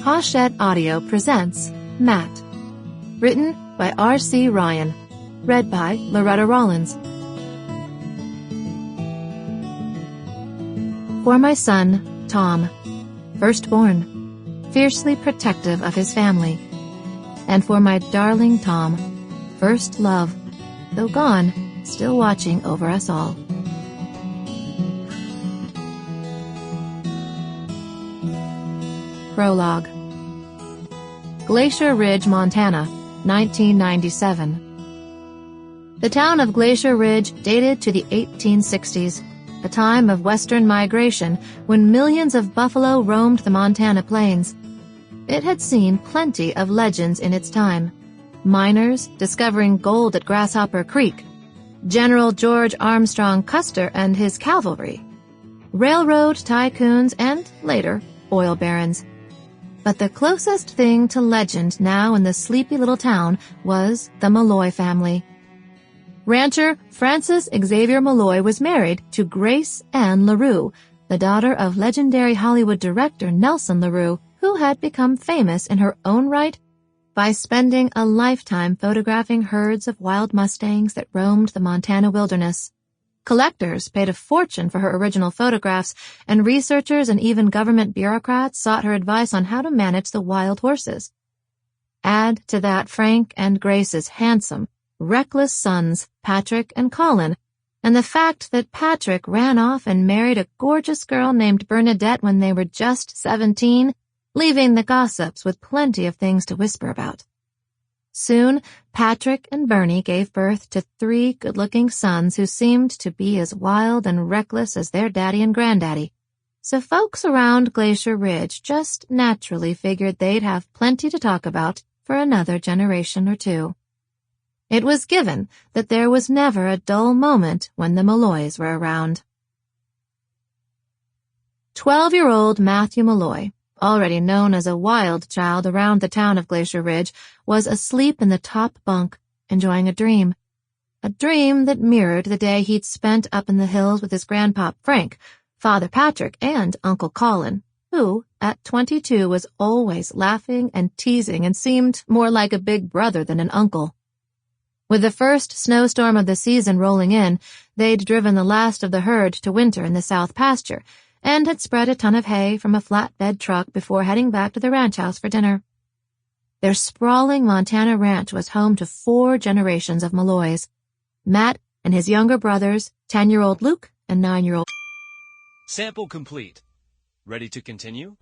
Hachette Audio presents Matt. Written by R.C. Ryan. Read by Loretta Rawlins. For my son, Tom, firstborn, fiercely protective of his family. And for my darling Tom, first love, though gone, still watching over us all. Prologue. Glacier Ridge, Montana, 1997. The town of Glacier Ridge dated to the 1860s, a time of western migration when millions of buffalo roamed the Montana plains. It had seen plenty of legends in its time. Miners discovering gold at Grasshopper Creek, General George Armstrong Custer and his cavalry, railroad tycoons, and, later, oil barons. But the closest thing to legend now in the sleepy little town was the Malloy family. Rancher Francis Xavier Malloy was married to Grace Ann LaRue, the daughter of legendary Hollywood director Nelson LaRue, who had become famous in her own right by spending a lifetime photographing herds of wild mustangs that roamed the Montana wilderness. Collectors paid a fortune for her original photographs, and researchers and even government bureaucrats sought her advice on how to manage the wild horses. Add to that Frank and Grace's handsome, reckless sons, Patrick and Colin, and the fact that Patrick ran off and married a gorgeous girl named Bernadette when they were just 17, leaving the gossips with plenty of things to whisper about. Soon, Patrick and Bernie gave birth to 3 good-looking sons who seemed to be as wild and reckless as their daddy and granddaddy. So folks around Glacier Ridge just naturally figured they'd have plenty to talk about for another generation or two. It was given that there was never a dull moment when the Malloys were around. 12-year-old Matthew Malloy, already known as a wild child around the town of Glacier Ridge, was asleep in the top bunk, enjoying a dream that mirrored the day he'd spent up in the hills with his grandpop Frank, Father Patrick, and Uncle Colin, who, at 22, was always laughing and teasing and seemed more like a big brother than an uncle. With the first snowstorm of the season rolling in, they'd driven the last of the herd to winter in the south pasture, and had spread a ton of hay from a flatbed truck before heading back to the ranch house for dinner. Their sprawling Montana ranch was home to 4 generations of Malloys. Matt and his younger brothers, 10-year-old Luke and 9-year-old. Sample complete. Ready to continue?